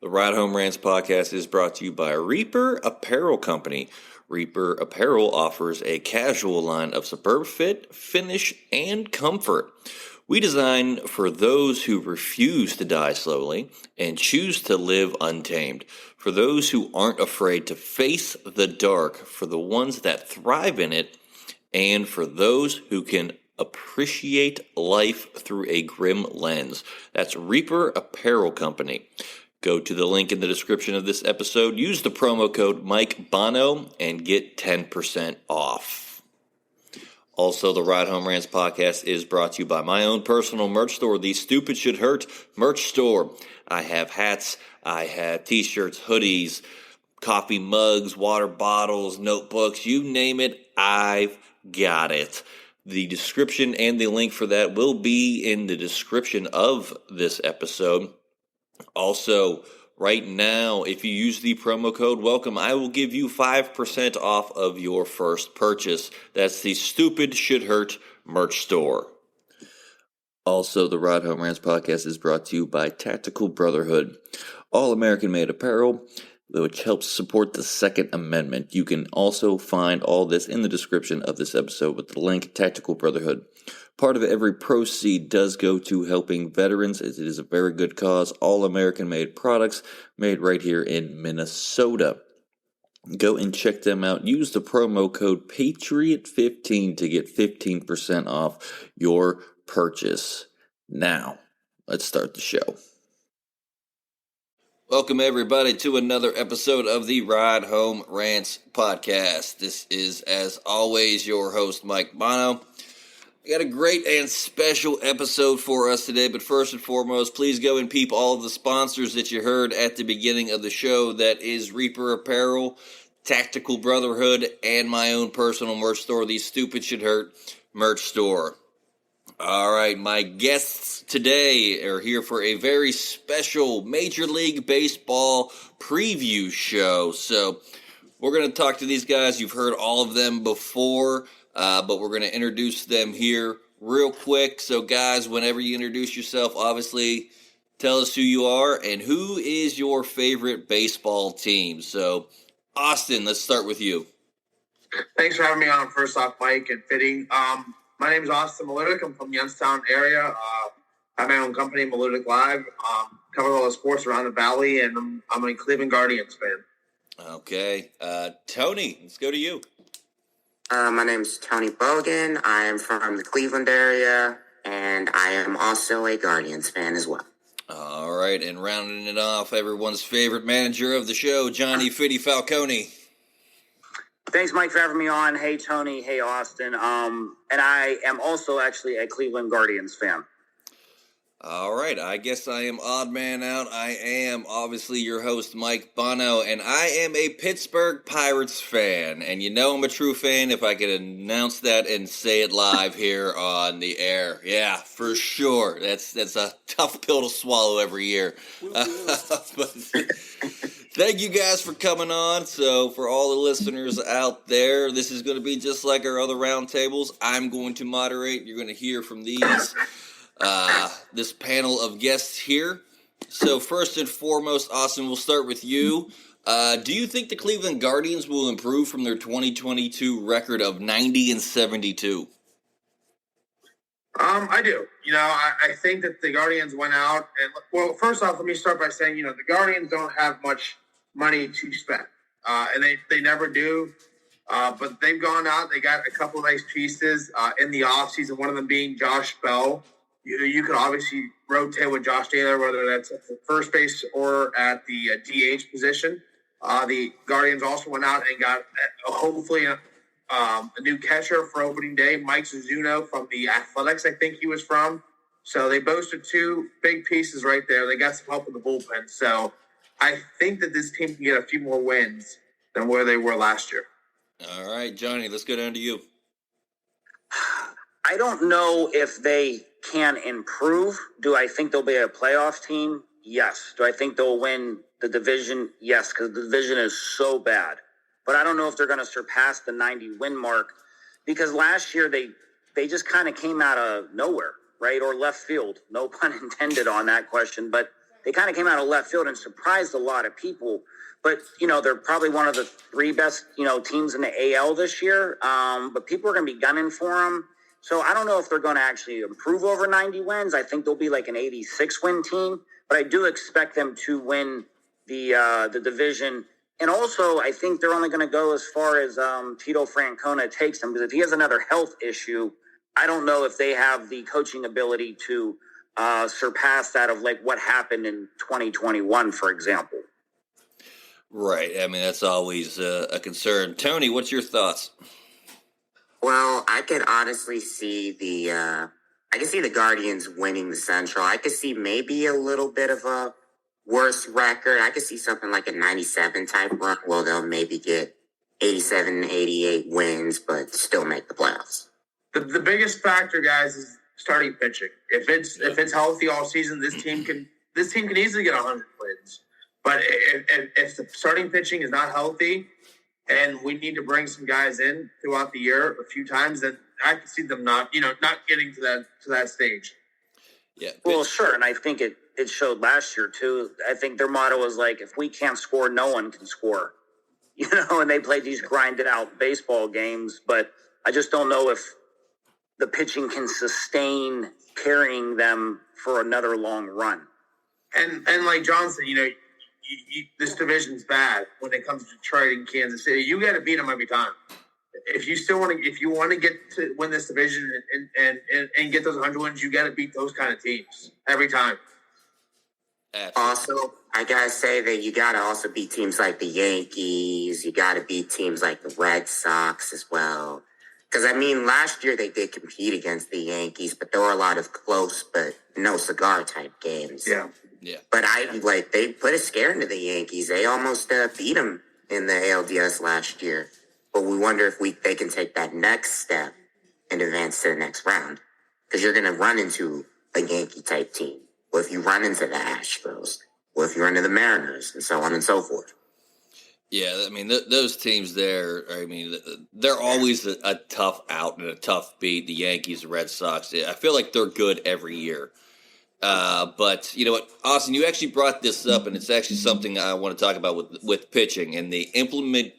The Ride Home Rants podcast is brought to you by Reaper Apparel Company. Reaper Apparel offers a casual line of superb fit, finish, and comfort. We design for those who refuse to die slowly and choose to live untamed. For those who aren't afraid to face the dark, for the ones that thrive in it, and for those who can appreciate life through a grim lens. That's Reaper Apparel Company. Go to the link in the description of this episode, use the promo code Mike Bono, and get 10% off. Also, the Ride Home Rants podcast is brought to you by my own personal merch store, the Stupid Should Hurt merch store. I have hats, I have t-shirts, hoodies, coffee mugs, water bottles, notebooks, you name it, I've got it. The description and the link for that will be in the description of this episode. Also, right now, if you use the promo code WELCOME, I will give you 5% off of your first purchase. That's the Stupid Should Hurt merch store. Also, the Ride Home Rants podcast is brought to you by Tactical Brotherhood, all American-made apparel, which helps support the Second Amendment. You can also find all this in the description of this episode with the link, Tactical Brotherhood. Part of every proceed does go to helping veterans, as it is a very good cause. All American-made products made right here in Minnesota. Go and check them out. Use the promo code PATRIOT15 to get 15% off your purchase. Now, let's start the show. Welcome, everybody, to another episode of the Ride Home Rants podcast. This is, as always, your host, Mike Bono. We got a great and special episode for us today, but first and foremost, please go and peep all of the sponsors that you heard at the beginning of the show. That is Reaper Apparel, Tactical Brotherhood, and my own personal merch store, the Stupid Should Hurt merch store. All right, my guests today are here for a very special Major League Baseball preview show. So we're going to talk to these guys. You've heard all of them before, but we're going to introduce them here real quick. So, guys, whenever you introduce yourself, obviously tell us who you are and who is your favorite baseball team. So, Austin, let's start with you. Thanks for having me on. First off, Mike and Fiddy. My name is Austin Malutic. I'm from the Youngstown area. I have my own company, Malutic Live. Cover all the sports around the valley, and I'm a Cleveland Guardians fan. Okay. Tony, let's go to you. My name is Tony Bogan. I am from the Cleveland area, and I am also a Guardians fan as well. All right, and rounding it off, everyone's favorite manager of the show, Johnny Fiddy Falconi. Thanks, Mike, for having me on. Hey, Tony. Hey, Austin. And I am also actually a Cleveland Guardians fan. All right, I guess I am odd man out. I am obviously your host, Mike Bono, and I am a Pittsburgh Pirates fan. And you know I'm a true fan if I can announce that and say it live here on the air. Yeah, for sure. That's a tough pill to swallow every year. But thank you guys for coming on. So for all the listeners out there, this is going to be just like our other roundtables. I'm going to moderate. You're going to hear from this panel of guests here. So first and foremost, Austin, we'll start with you. Do you think the Cleveland Guardians will improve from their 2022 record of 90-72? I do. I think that the Guardians went out and, well, first off, let me start by saying, the Guardians don't have much money to spend, and they never do. But they've gone out. They got a couple of nice pieces in the offseason, one of them being Josh Bell. You could obviously rotate with Josh Taylor, whether that's at the first base or at the DH position. The Guardians also went out and got hopefully a new catcher for opening day, Mike Zuzuno from the Athletics, I think he was from. So they boasted two big pieces right there. They got some help in the bullpen. So I think that this team can get a few more wins than where they were last year. All right, Johnny, let's go down to you. I don't know if they can improve. Do I think they'll be a playoff team? Yes. Do I think they'll win the division? Yes, because the division is so bad. But I don't know if they're going to surpass the 90-win mark because last year they just kind of came out of nowhere, right, or left field. No pun intended on that question. But they kind of came out of left field and surprised a lot of people. But, they're probably one of the three best, teams in the AL this year. But people are going to be gunning for them. So I don't know if they're going to actually improve over 90 wins. I think they'll be like an 86-win team. But I do expect them to win the division. And also, I think they're only going to go as far as Tito Francona takes them. Because if he has another health issue, I don't know if they have the coaching ability to surpass that of like what happened in 2021, for example. Right. I mean, that's always a concern. Tony, what's your thoughts? Well, I could honestly see the Guardians winning the Central. I could see maybe a little bit of a worse record. I could see something like a 97 type run. Well, they'll maybe get 87, 88 wins, but still make the playoffs. The biggest factor, guys, is starting pitching. If it's healthy all season, this team can easily get 100 wins. But if the starting pitching is not healthy, and we need to bring some guys in throughout the year a few times, then I can see them not getting to that stage. Yeah. Well, sure, and I think it showed last year too. I think their motto was like, if we can't score, no one can score. And they played these grinded out baseball games, but I just don't know if the pitching can sustain carrying them for another long run. And like Johnson, this division's bad when it comes to Detroit and Kansas City. You got to beat them every time. If you want to get to win this division and get those 100 wins, you got to beat those kind of teams every time. Also, I gotta say that you gotta also beat teams like the Yankees. You gotta beat teams like the Red Sox as well. Because last year they did compete against the Yankees, but there were a lot of close but no cigar type games. Yeah. But they put a scare into the Yankees. They almost beat them in the ALDS last year. But we wonder if they can take that next step and advance to the next round. Because you're going to run into a Yankee-type team. Well, if you run into the Astros, well, if you run into the Mariners, and so on and so forth. Yeah, those teams there, they're always a tough out and a tough beat. The Yankees, the Red Sox, I feel like they're good every year. But you know what, Austin, you actually brought this up, and it's actually something I want to talk about with pitching and the implementing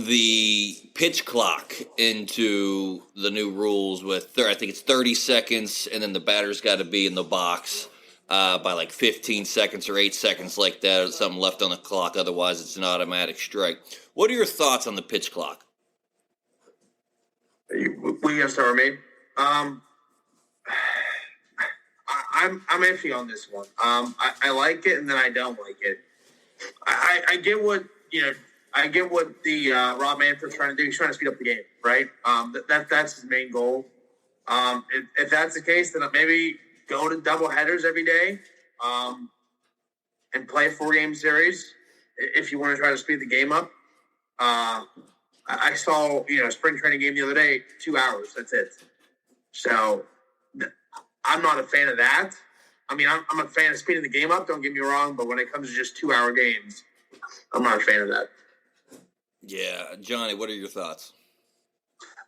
the pitch clock into the new rules with, I think it's 30 seconds, and then the batter's got to be in the box by like 15 seconds or 8 seconds like that, or something left on the clock. Otherwise, it's an automatic strike. What are your thoughts on the pitch clock? We gonna start with me. I'm iffy on this one. I like it, and then I don't like it. I get what the Rob Manfred's trying to do. He's trying to speed up the game, right? That's his main goal. If that's the case, then maybe go to double headers every day, and play a 4-game series if you want to try to speed the game up. I saw a spring training game the other day, 2 hours. That's it. So I'm not a fan of that. I'm a fan of speeding the game up. Don't get me wrong, but when it comes to just 2-hour games, I'm not a fan of that. Yeah, Johnny, what are your thoughts?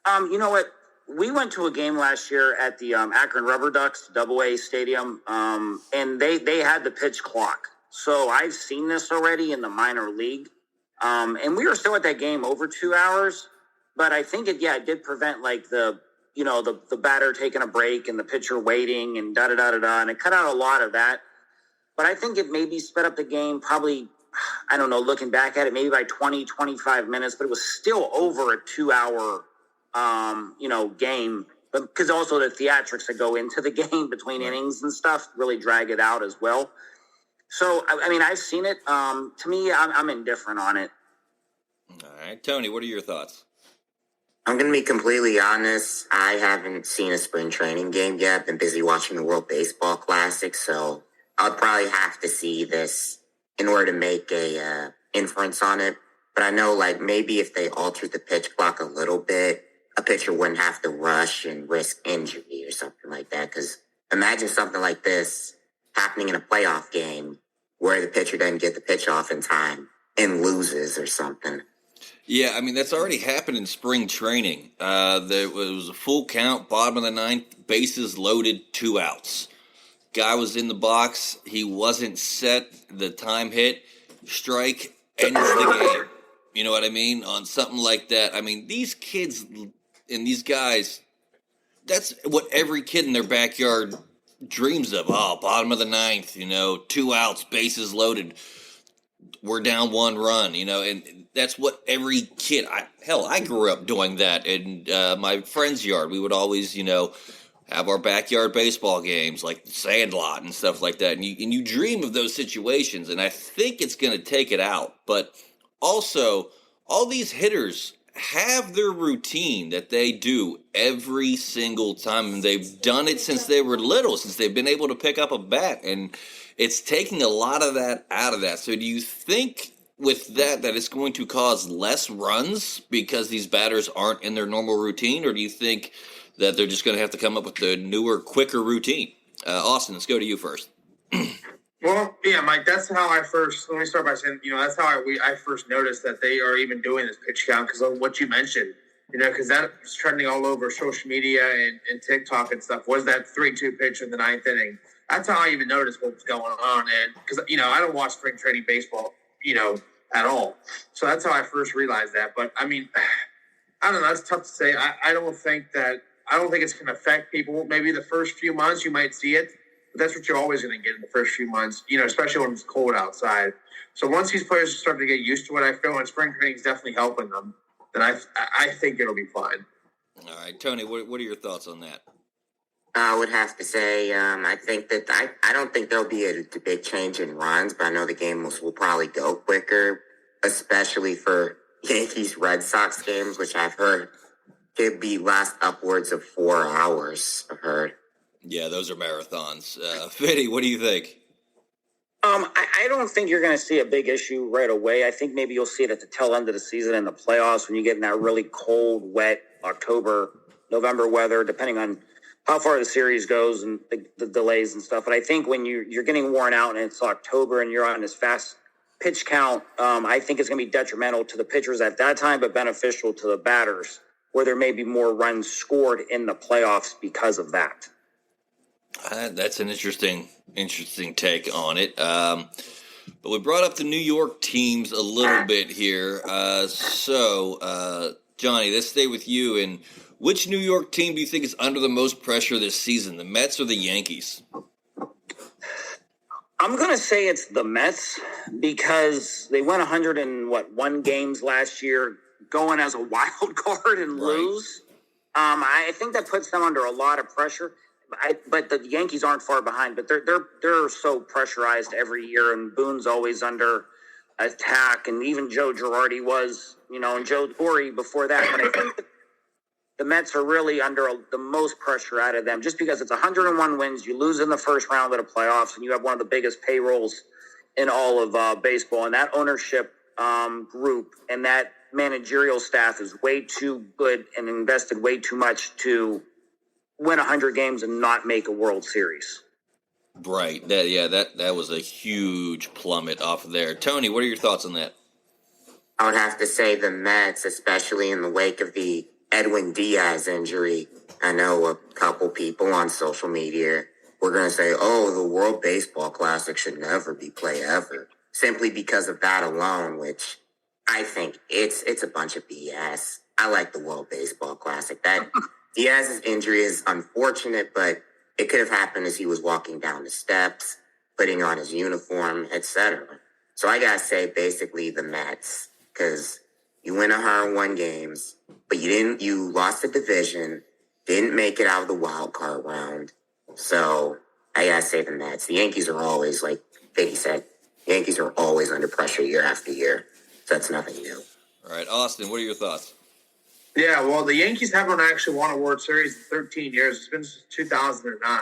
You know what? We went to a game last year at the Akron Rubber Ducks AA Stadium, and they had the pitch clock. So I've seen this already in the minor league, and we were still at that game over 2 hours. But I think it did prevent like the batter taking a break and the pitcher waiting and da-da-da-da-da, and it cut out a lot of that. But I think it maybe sped up the game probably, I don't know, looking back at it, maybe by 20, 25 minutes, but it was still over a 2-hour, game. But because also the theatrics that go into the game between innings and stuff really drag it out as well. So, I've seen it. To me, I'm indifferent on it. All right. Tony, what are your thoughts? I'm going to be completely honest. I haven't seen a spring training game yet. I've been busy watching the World Baseball Classic, so I'll probably have to see this in order to make a inference on it. But I know, maybe if they altered the pitch clock a little bit, a pitcher wouldn't have to rush and risk injury or something like that. Because imagine something like this happening in a playoff game where the pitcher doesn't get the pitch off in time and loses or something. Yeah, that's already happened in spring training. There was a full count, bottom of the ninth, bases loaded, 2 outs. guy was in the box, he wasn't set, the time hit, strike, ends the game. You know what I mean? On something like that. I mean, these kids and these guys, that's what every kid in their backyard dreams of. Oh, bottom of the ninth, 2 outs, bases loaded. We're down 1 run, and that's what every kid, I grew up doing that in my friend's yard. We would always, have our backyard baseball games like the Sandlot and stuff like that. And you dream of those situations, and I think it's going to take it out. But also, all these hitters have their routine that they do every single time, and they've done it since they were little, since they've been able to pick up a bat, and it's taking a lot of that out of that. So do you think with that it's going to cause less runs because these batters aren't in their normal routine, or do you think that they're just going to have to come up with the newer, quicker routine? Austin, let's go to you first. Well, yeah, Mike, that's how let me start by saying, that's how I first noticed that they are even doing this pitch count because of what you mentioned, because that was trending all over social media and TikTok and stuff, was that 3-2 pitch in the 9th inning. That's how I even noticed what was going on. And because, I don't watch spring training baseball, at all. So that's how I first realized that. But I mean, I don't know. It's tough to say. I don't think it's going to affect people. Maybe the first few months you might see it, but that's what you're always going to get in the first few months, especially when it's cold outside. So once these players start to get used to it, I feel, and spring training is definitely helping them, then I think it'll be fine. All right, Tony, what are your thoughts on that? I would have to say, I think that I don't think there'll be a big change in runs, but I know the game will probably go quicker, especially for Yankees Red Sox games, which I've heard could be last upwards of 4 hours. I've heard. Yeah, those are marathons. Fiddy, what do you think? I don't think you're going to see a big issue right away. I think maybe you'll see it at the tail end of the season in the playoffs when you get in that really cold, wet October, November weather, depending on how far the series goes and the delays and stuff. But I think when you're getting worn out and it's October and you're on this fast pitch count, I think it's going to be detrimental to the pitchers at that time, but beneficial to the batters, where there may be more runs scored in the playoffs because of that. That's an interesting take on it. But we brought up the New York teams a little bit here. So, Johnny, let's stay with you. And which New York team do you think is under the most pressure this season, the Mets or the Yankees? I'm going to say it's the Mets because they went 101 games last year, going as a wild card and lose. I think that puts them under a lot of pressure. But the Yankees aren't far behind. But they're so pressurized every year, and Boone's always under attack, and even Joe Girardi was, and Joe Torre before that. But I think the Mets are really under the most pressure out of them, just because it's 101 wins. You lose in the first round of the playoffs, and you have one of the biggest payrolls in all of baseball. And that ownership group and that managerial staff is way too good and invested way too much to win 100 games and not make a World Series. Right. That was a huge plummet off of there. Tony, what are your thoughts on that? I would have to say the Mets, especially in the wake of the Edwin Diaz injury. I know a couple people on social media were going to say, oh, the World Baseball Classic should never be played ever, simply because of that alone, which I think it's a bunch of BS. I like the World Baseball Classic. That Diaz's injury is unfortunate, but it could have happened as he was walking down the steps, putting on his uniform, etc. So I gotta say, basically the Mets, because you win 101 games, but you lost the division, didn't make it out of the wild card round. So I gotta say the Mets. The Yankees are always, like Fiddy said, Yankees are always under pressure year after year. So that's nothing new. All right, Austin, what are your thoughts? Yeah, well, the Yankees haven't actually won a World Series in 13 years. It's been since 2009.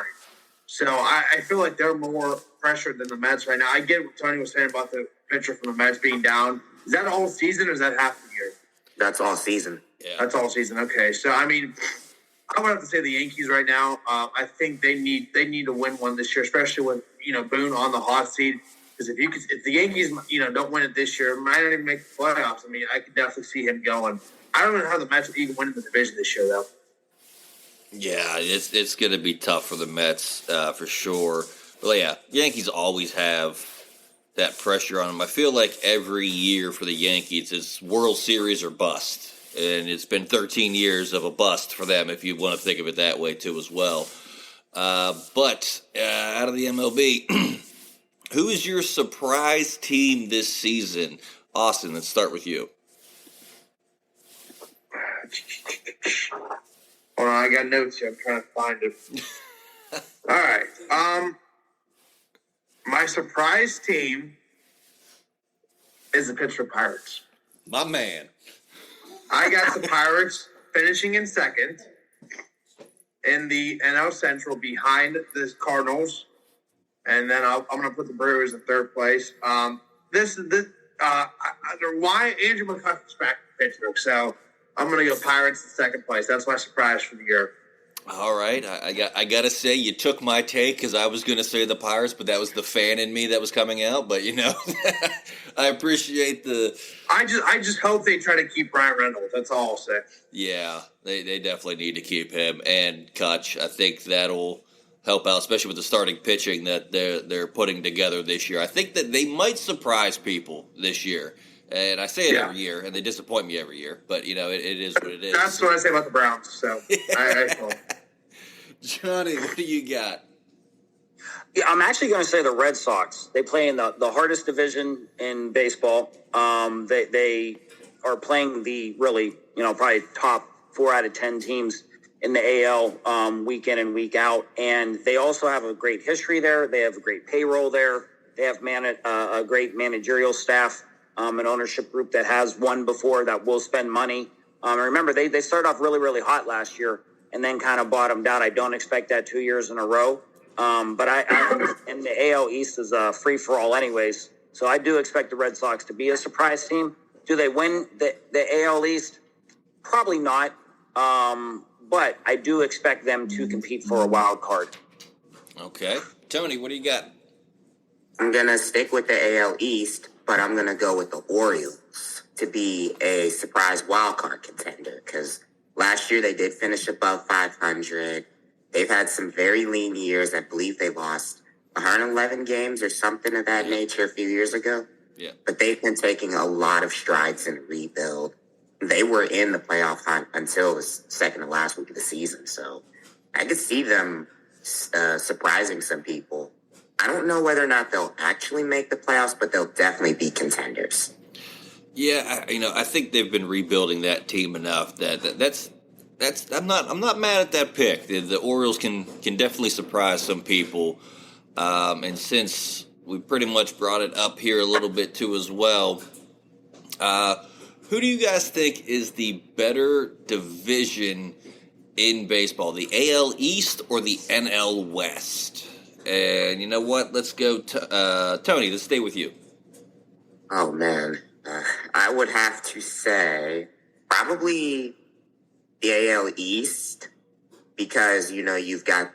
So I feel like they're more pressured than the Mets right now. I get what Tony was saying about the pitcher from the Mets being down. Is that all season or is that half the year? That's all season. Yeah. That's all season. Okay. So, I mean, I would have to say the Yankees right now. I think they need to win one this year, especially with, Boone on the hot seat. Because if the Yankees, don't win it this year, might not even make the playoffs. I mean, I could definitely see him going. I don't know how the Mets will even win the division this year, though. Yeah, it's going to be tough for the Mets for sure. Well, yeah, Yankees always have that pressure on them. I feel like every year for the Yankees, it's World Series or bust. And it's been 13 years of a bust for them, if you want to think of it that way, too, as well. But out of the MLB, who is your surprise team this season? Austin, let's start with you. Hold on, I got notes here. I'm trying to find it. All right. My surprise team is the Pittsburgh Pirates. My man. I got the Pirates finishing in second in the NL Central behind the Cardinals, and then I'm going to put the Brewers in third place. Why Andrew McCutcheon's back to Pittsburgh, so I'm going to go Pirates in second place. That's my surprise for the year. All right, I gotta say you took my take because I was gonna say the Pirates, but that was the fan in me that was coming out. But I appreciate the. I just hope they try to keep Ryan Reynolds. That's all I'll say. Yeah, they definitely need to keep him and Kutch. I think that'll help out, especially with the starting pitching that they're putting together this year. I think that they might surprise people this year. And I say it every year, and they disappoint me every year. But, it is what it is. That's what I say about the Browns. So, Johnny, what do you got? Yeah, I'm actually going to say the Red Sox. They play in the hardest division in baseball. They are playing the really, probably top 4 out of 10 teams in the AL week in and week out. And they also have a great history there. They have a great payroll there. They have a great managerial staff. An ownership group that has won before that will spend money. Remember, they started off really, really hot last year and then kind of bottomed out. I don't expect that 2 years in a row. But and the AL East is free for all anyways. So I do expect the Red Sox to be a surprise team. Do they win the AL East? Probably not. But I do expect them to compete for a wild card. Okay. Tony, what do you got? I'm going to stick with the AL East, but I'm going to go with the Orioles to be a surprise wild card contender because last year they did finish above 500. They've had some very lean years. I believe they lost 111 games or something of that nature a few years ago. Yeah. But they've been taking a lot of strides in the rebuild. They were in the playoff hunt until the second to last week of the season. So I could see them surprising some people. I don't know whether or not they'll actually make the playoffs, but they'll definitely be contenders. Yeah, I think they've been rebuilding that team enough that's I'm not mad at that pick. The Orioles can definitely surprise some people. And since we pretty much brought it up here a little bit too as well, who do you guys think is the better division in baseball, the AL East or the NL West? And you know what? Let's go to Tony. Let's stay with you. Oh, man. I would have to say probably the AL East because, you've got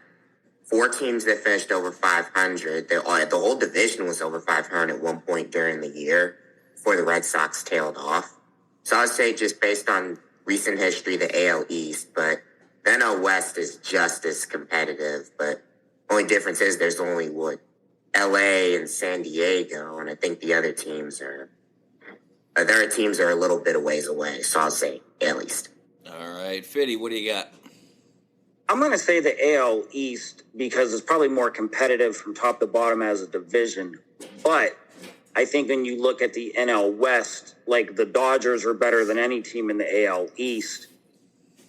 4 teams that finished over 500. The whole division was over 500 at one point during the year before the Red Sox tailed off. So I'd say just based on recent history, the AL East. But the NL West is just as competitive, but only difference is there's only LA and San Diego, and I think the other teams are a little bit a ways away. So I'll say AL East. All right, Fiddy, what do you got? I'm going to say the AL East because it's probably more competitive from top to bottom as a division. But I think when you look at the NL West, like the Dodgers are better than any team in the AL East.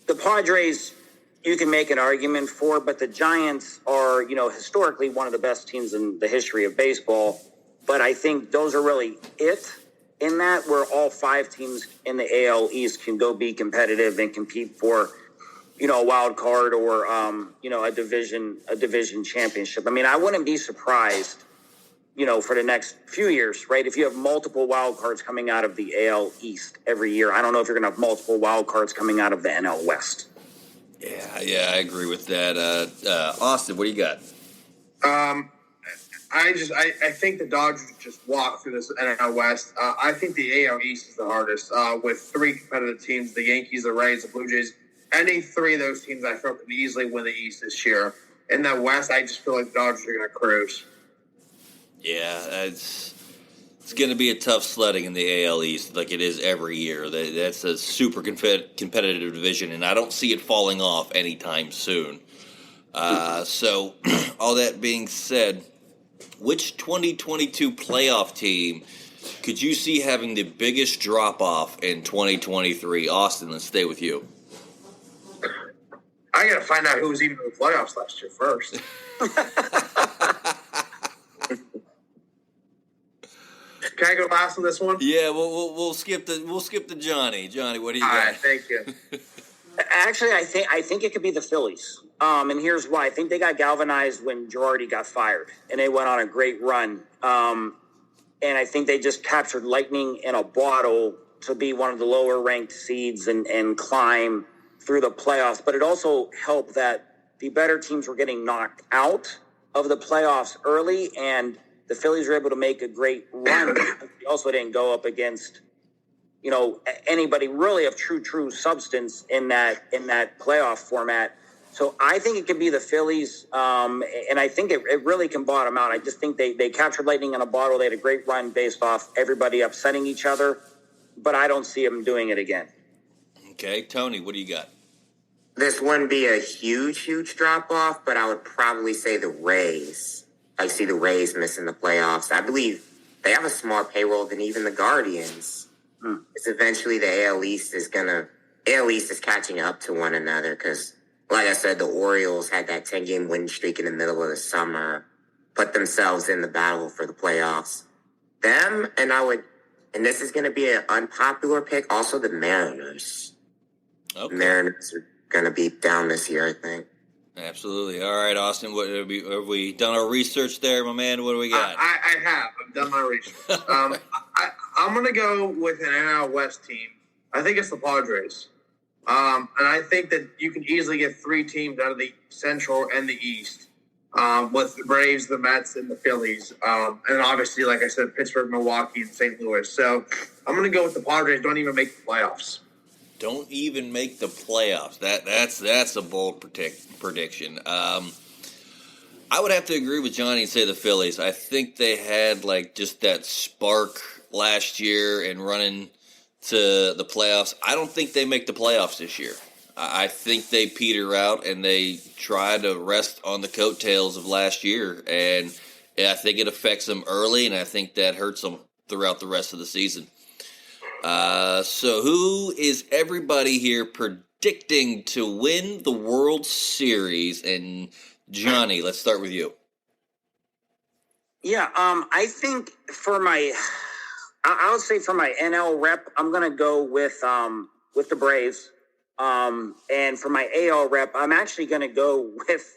The Padres, you can make an argument for, but the Giants are, historically one of the best teams in the history of baseball. But I think those are really it in that where all 5 teams in the AL East can go be competitive and compete for, a wild card or, a division championship. I mean, I wouldn't be surprised, for the next few years, right? If you have multiple wild cards coming out of the AL East every year, I don't know if you're going to have multiple wild cards coming out of the NL West. Yeah, I agree with that. Austin, what do you got? I think the Dodgers just walk through this NL West. I think the AL East is the hardest with 3 competitive teams: the Yankees, the Rays, the Blue Jays. Any 3 of those teams, I feel, can easily win the East this year. In the West, I just feel like the Dodgers are going to cruise. Yeah, it's going to be a tough sledding in the AL East like it is every year. That's a super competitive division, and I don't see it falling off anytime soon. So, all that being said, which 2022 playoff team could you see having the biggest drop-off in 2023? Austin, let's stay with you. I got to find out who was even in the playoffs last year first. Can I go last on this one? Yeah, we'll skip the Johnny. Johnny, what do you All got? right, thank you. Actually, I think it could be the Phillies. And here's why. I think they got galvanized when Girardi got fired, and they went on a great run. And I think they just captured lightning in a bottle to be one of the lower ranked seeds and climb through the playoffs. But it also helped that the better teams were getting knocked out of the playoffs early, and the Phillies were able to make a great run. They also didn't go up against, anybody really of true substance in that playoff format. So I think it could be the Phillies, and I think it really can bottom out. I just think they captured lightning in a bottle. They had a great run based off everybody upsetting each other, but I don't see them doing it again. Okay, Tony, what do you got? This wouldn't be a huge drop-off, but I would probably say the Rays. I see the Rays missing the playoffs. I believe they have a smaller payroll than even the Guardians. It's eventually the AL East is catching up to one another because, like I said, the Orioles had that 10-game win streak in the middle of the summer, put themselves in the battle for the playoffs. Them, and this is going to be an unpopular pick, also the Mariners. Okay. The Mariners are going to be down this year, I think. Absolutely. All right, Austin, what have we done our research there, my man? What do we got? I have. I've done my research. I'm going to go with an NL West team. I think it's the Padres. And I think that you can easily get three teams out of the Central and the East with the Braves, the Mets, and the Phillies. And obviously, like I said, Pittsburgh, Milwaukee, and St. Louis. So I'm going to go with the Padres. Don't even make the playoffs. Don't even make the playoffs. That's a bold prediction. I would have to agree with Johnny and say the Phillies. I think they had just that spark last year and running to the playoffs. I don't think they make the playoffs this year. I think they peter out and they try to rest on the coattails of last year, and I think it affects them early, and I think that hurts them throughout the rest of the season. So who is everybody here predicting to win the World Series? And Johnny, let's start with you. Yeah, I think I would say for my NL rep, I'm gonna go with the Braves. And for my AL rep, I'm actually gonna go with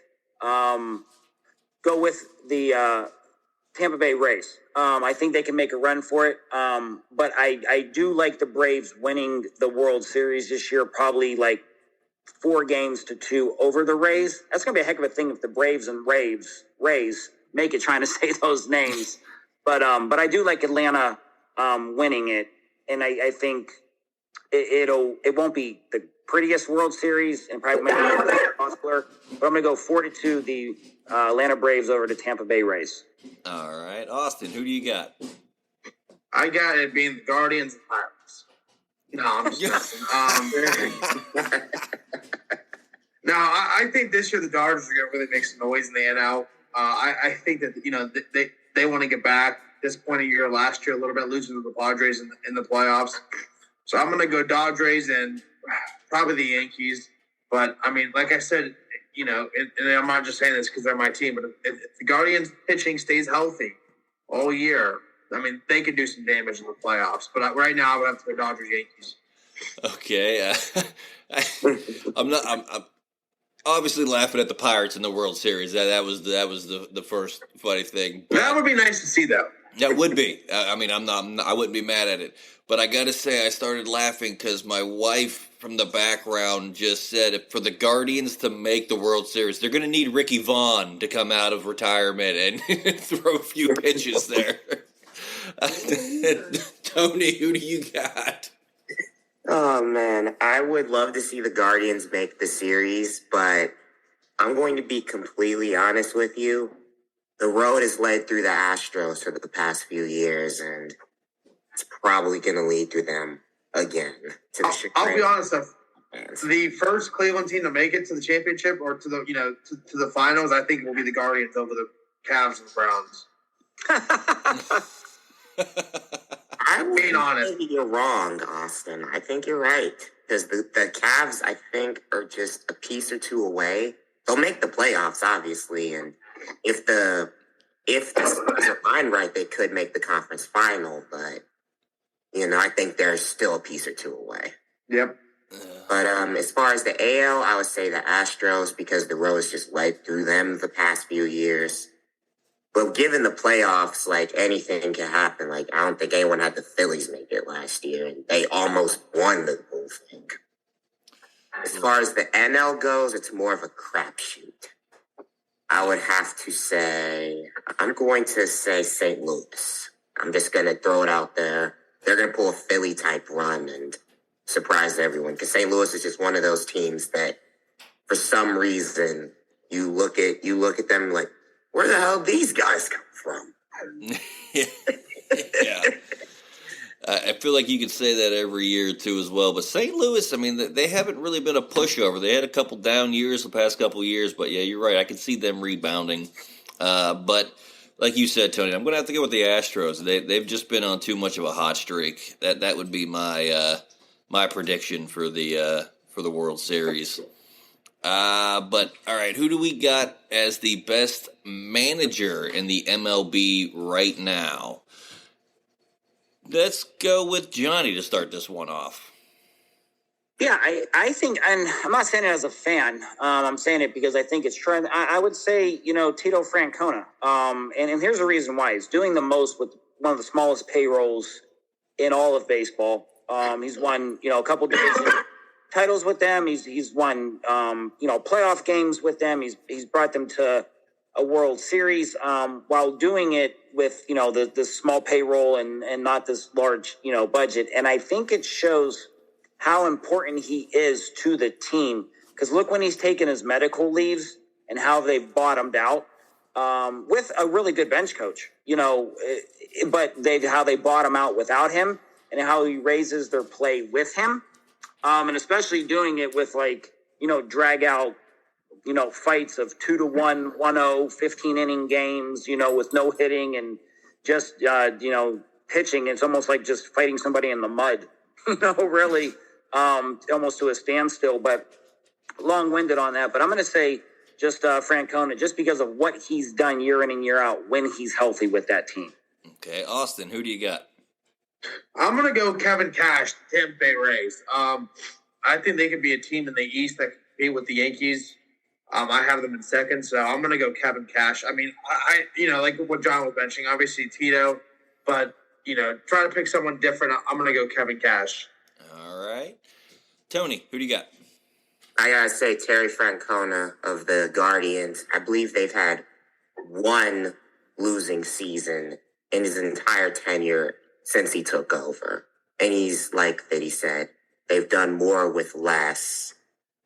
the Tampa Bay Rays. I think they can make a run for it. But I do like the Braves winning the World Series this year, probably 4-2 over the Rays. That's going to be a heck of a thing if the Braves and Rays make it, trying to say those names. But I do like Atlanta winning it. And I think it won't be the prettiest World Series and probably maybe not popular, but I'm going to go 4-2 the Atlanta Braves over the Tampa Bay Rays. All right. Austin, who do you got? I got it being the Guardians and Pirates. No, I'm just messing. No, I think this year the Dodgers are going to really make some noise in the NL. I think that, they want to get back this point of year last year, a little bit losing to the Padres in the playoffs. So I'm going to go Dodgers and probably the Yankees. But, I mean, like I said, and I'm not just saying this because they're my team, but if the Guardians pitching stays healthy all year, I mean, they could do some damage in the playoffs. But right now, I would have to go Dodgers, Yankees. Okay. I'm obviously laughing at the Pirates in the World Series. That was the first funny thing. But that would be nice to see, though. That would be. I mean, I wouldn't be mad at it. But I got to say, I started laughing because my wife from the background just said for the Guardians to make the World Series, they're going to need Ricky Vaughn to come out of retirement and throw a few pitches there. Tony, who do you got? Oh, man. I would love to see the Guardians make the series, but I'm going to be completely honest with you. the road has led through the Astros for the past few years, and it's probably going to lead through them again. I'll be honest, the first Cleveland team to make it to the championship or to the to the finals, I think will be the Guardians over the Cavs and Browns. I'm being honest. You're wrong, Austin. I think you're right. Because the Cavs, I think, are just a piece or two away. They'll make the playoffs, obviously, and if the Spurs are fine right, they could make the conference final. But I think they're still a piece or two away. Yep. But as far as the AL, I would say the Astros because the road's just led through them the past few years. But given the playoffs, anything can happen. I don't think anyone had the Phillies make it last year, and they almost won the whole thing. As far as the NL goes, it's more of a crapshoot. I would have to say, I'm going to say St. Louis. I'm just going to throw it out there. They're going to pull a Philly-type run and surprise everyone. Because St. Louis is just one of those teams that, for some reason, you look at them like, where the hell these guys come from? Yeah. I feel like you could say that every year, too, as well. But St. Louis, I mean, they haven't really been a pushover. They had a couple down years the past couple of years. But, yeah, you're right. I can see them rebounding. But like you said, Tony, I'm going to have to go with the Astros. They've just been on too much of a hot streak. That would be my my prediction for the World Series. But, all right, who do we got as the best manager in the MLB right now? Let's go with Johnny to start this one off. Yeah, I think, and I'm not saying it as a fan. I'm saying it because I think it's true. I would say, Tito Francona. And here's the reason why. He's doing the most with one of the smallest payrolls in all of baseball. He's won, a couple division titles with them. He's won, playoff games with them. He's brought them to a World Series while doing it with, the small payroll and not this large, budget. And I think it shows how important he is to the team. Because look when he's taken his medical leaves and how they've bottomed out with a really good bench coach, but how they bottom out without him and how he raises their play with him. And especially doing it with drag out, fights of 2-1, 1-0, 15 inning games, with no hitting and just, pitching. It's almost like just fighting somebody in the mud, really, almost to a standstill, but long-winded on that. But I'm going to say just Francona, just because of what he's done year in and year out when he's healthy with that team. Okay, Austin, who do you got? I'm going to go Kevin Cash, Tampa Bay Rays. I think they could be a team in the East that can compete with the Yankees. I have them in second, so I'm going to go Kevin Cash. I mean, I like what John was mentioning, obviously Tito, but, try to pick someone different. I'm going to go Kevin Cash. All right. Tony, who do you got? I got to say Terry Francona of the Guardians. I believe they've had one losing season in his entire tenure since he took over. And he's, like Fiddy said, they've done more with less.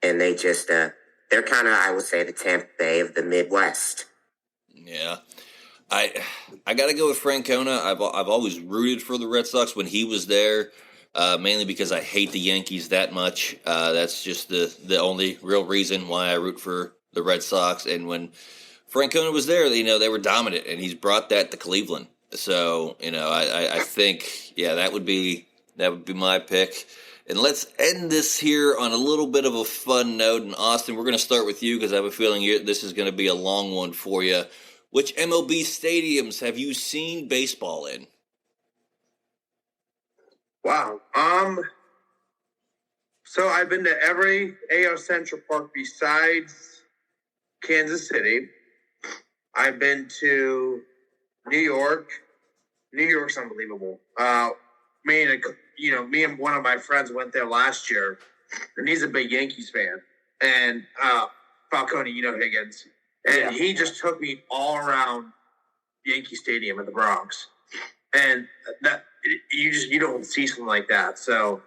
And they just, they're kind of, I would say, the Tampa Bay of the Midwest. Yeah. I got to go with Francona. I've always rooted for the Red Sox when he was there, mainly because I hate the Yankees that much. That's just the only real reason why I root for the Red Sox. And when Francona was there, they were dominant, and he's brought that to Cleveland. So, I think, yeah, that would be my pick. And let's end this here on a little bit of a fun note. And Austin, we're going to start with you because I have a feeling this is going to be a long one for you. Which MLB stadiums have you seen baseball in? Wow. So I've been to every AO Central Park besides Kansas City. I've been to New York. New York's unbelievable. Me and one of my friends went there last year, and he's a big Yankees fan. And Falconi, Higgins. And he just took me all around Yankee Stadium in the Bronx. And that you don't see something like that. So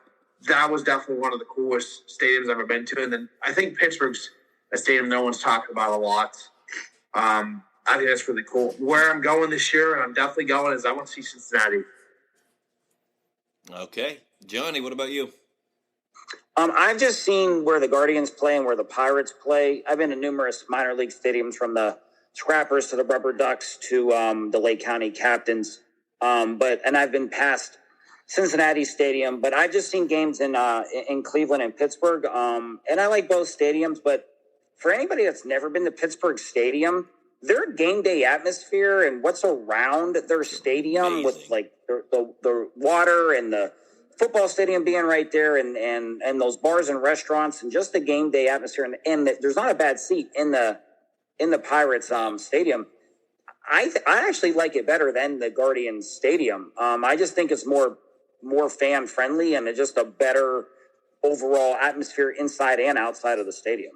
that was definitely one of the coolest stadiums I've ever been to. And then I think Pittsburgh's a stadium no one's talking about a lot. I think that's really cool. Where I'm going this year, and I'm definitely going, is I want to see Cincinnati. Okay. Johnny, what about you? I've just seen where the Guardians play and where the Pirates play. I've been to numerous minor league stadiums, from the Scrappers to the Rubber Ducks to the Lake County Captains. And I've been past Cincinnati Stadium, but I've just seen games in Cleveland and Pittsburgh. And I like both stadiums, but for anybody that's never been to Pittsburgh Stadium, their game day atmosphere and what's around their stadium, with like the water and the football stadium being right there, and those bars and restaurants, and just the game day atmosphere, and there's not a bad seat in the Pirates stadium. I actually like it better than the Guardians Stadium. I just think it's more fan friendly, and it's just a better overall atmosphere inside and outside of the stadium.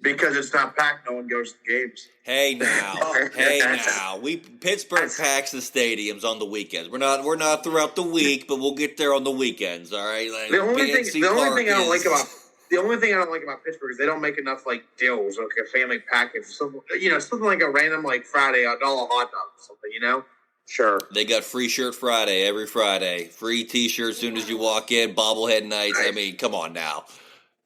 Because it's not packed, no one goes to games. Hey now, Pittsburgh packs the stadiums on the weekends. We're not throughout the week, but we'll get there on the weekends. All right. Like, the only thing I don't like about Pittsburgh is they don't make enough like deals, like a family package, something like a random like Friday $1 hot dog or something, you know. Sure. They got free shirt Friday every Friday, free T-shirt as soon as you walk in, bobblehead nights. I mean, come on now,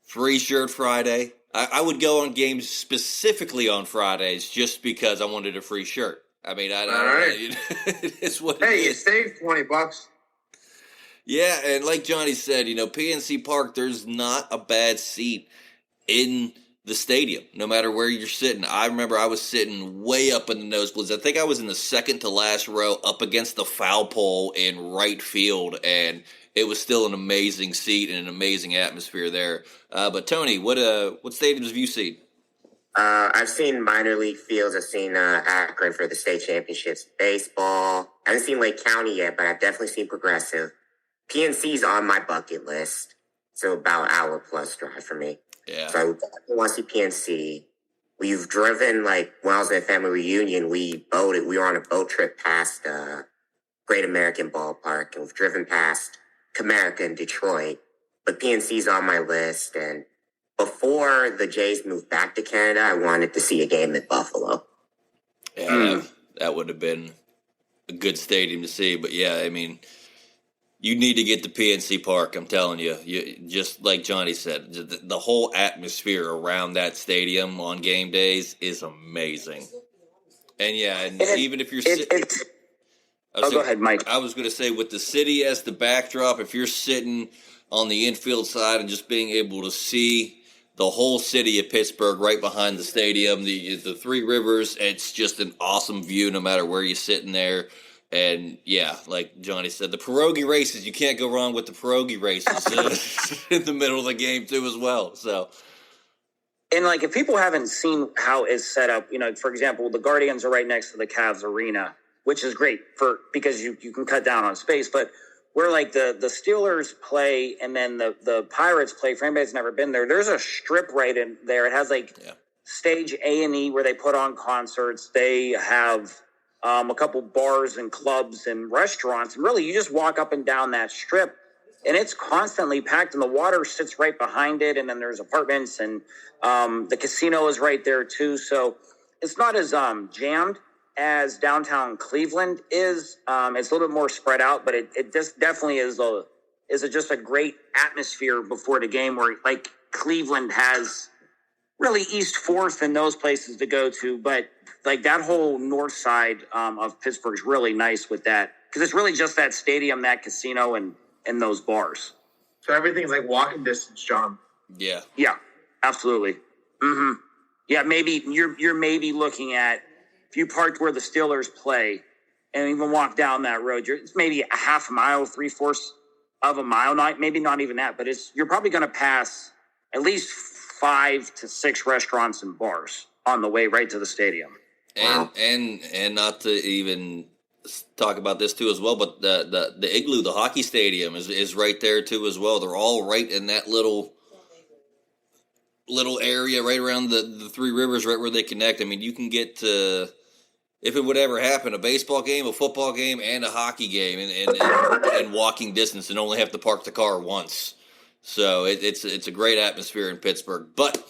free shirt Friday. I would go on games specifically on Fridays just because I wanted a free shirt. I mean, I it's what it is. Hey, you saved $20. Yeah, and like Johnny said, PNC Park, there's not a bad seat in the stadium, no matter where you're sitting. I remember I was sitting way up in the nosebleeds. I think I was in the second to last row up against the foul pole in right field, and it was still an amazing seat and an amazing atmosphere there. But Tony, what stadiums have you seen? I've seen minor league fields. I've seen Akron for the state championships, baseball. I haven't seen Lake County yet, but I've definitely seen Progressive. PNC's on my bucket list, so about an hour plus drive for me. Yeah. So I definitely want to see PNC. We've driven, like, when I was at a family reunion, we boated. We were on a boat trip past Great American Ballpark, and we've driven past Comerica in Detroit. But PNC's on my list, and before the Jays moved back to Canada, I wanted to see a game at Buffalo. Yeah, that would have been a good stadium to see. But yeah, I mean, you need to get to PNC Park. I'm telling you, just like Johnny said, the whole atmosphere around that stadium on game days is amazing. And yeah, even if you're sitting. Go ahead, Mike. I was going to say, with the city as the backdrop, if you're sitting on the infield side and just being able to see the whole city of Pittsburgh right behind the stadium, the Three Rivers, it's just an awesome view no matter where you're sitting there. And yeah, like Johnny said, the pierogi races, you can't go wrong with the pierogi races in the middle of the game too as well. So, and like, if people haven't seen how it's set up, for example, the Guardians are right next to the Cavs arena, which is great because you can cut down on space. But where like the Steelers play and then the Pirates play, for anybody that's never been there, there's a strip right in there. It has stage A&E where they put on concerts. They have a couple bars and clubs and restaurants. And really, you just walk up and down that strip, and it's constantly packed, and the water sits right behind it. And then there's apartments, and the casino is right there too. So it's not as jammed as downtown Cleveland is. It's a little bit more spread out, but it just definitely is just a great atmosphere before the game, where like Cleveland has really East 4th and those places to go to, but like that whole north side of Pittsburgh is really nice with that, because it's really just that stadium, that casino, and those bars. So everything's like walking distance, John. Yeah, absolutely. Mm-hmm. Yeah, maybe you're maybe looking at, if you parked where the Steelers play and even walk down that road, it's maybe a half a mile, 3/4 of a mile, maybe not even that, but you're probably going to pass at least 5 to 6 restaurants and bars on the way right to the stadium. And not to even talk about this too as well, but the Igloo, the hockey stadium is right there too as well. They're all right in that little area right around the Three Rivers, right where they connect. I mean, you can get to, if it would ever happen, a baseball game, a football game, and a hockey game in walking distance, and only have to park the car once. So it's a great atmosphere in Pittsburgh. But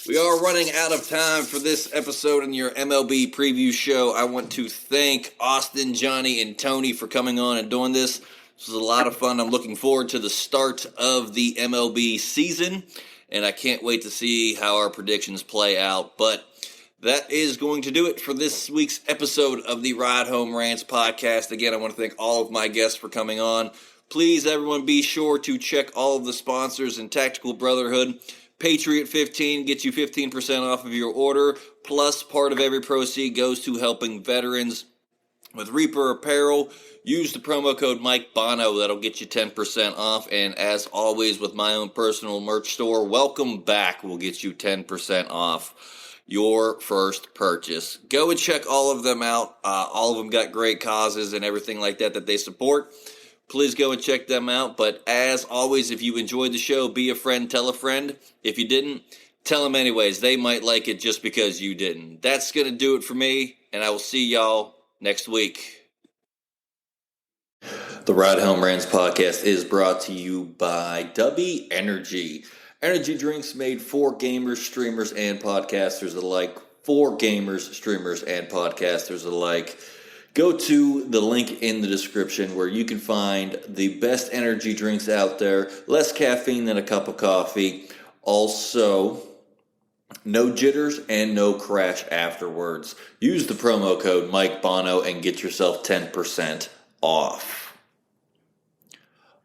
We are running out of time for this episode in your MLB preview show. I want to thank Austin, Johnny, and Tony for coming on and doing this. This was a lot of fun. I'm looking forward to the start of the MLB season, and I can't wait to see how our predictions play out. But that is going to do it for this week's episode of the Ride Home Rants podcast. Again, I want to thank all of my guests for coming on. Please, everyone, be sure to check all of the sponsors in Tactical Brotherhood. Patriot 15 gets you 15% off of your order, plus part of every proceed goes to helping veterans. With Reaper Apparel, use the promo code Mike Bono. That'll get you 10% off. And as always, with my own personal merch store, Welcome Back will get you 10% off your first purchase. Go and check all of them out. All of them got great causes and everything like that they support. Please go and check them out. But as always, if you enjoyed the show, be a friend, tell a friend. If you didn't, tell them anyways. They might like it just because you didn't. That's going to do it for me, and I will see y'all next week. The Ride Home Rants podcast is brought to you by W Energy. Energy drinks made for gamers, streamers, and podcasters alike. For gamers, streamers, and podcasters alike. Go to the link in the description where you can find the best energy drinks out there. Less caffeine than a cup of coffee. Also, no jitters and no crash afterwards. Use the promo code Mike Bono and get yourself 10% off.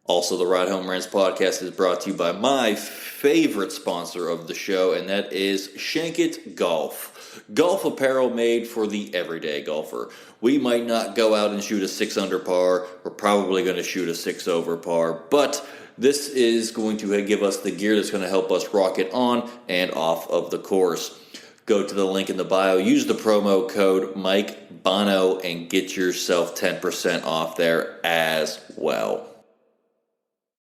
Also, the Ride Home Rants podcast is brought to you by my favorite sponsor of the show, and that is Shankit Golf. Golf apparel made for the everyday golfer. We might not go out and shoot a 6 under par. We're probably going to shoot a 6 over par. But this is going to give us the gear that's going to help us rocket on and off of the course. Go to the link in the bio. Use the promo code Mike Bono and get yourself 10% off there as well.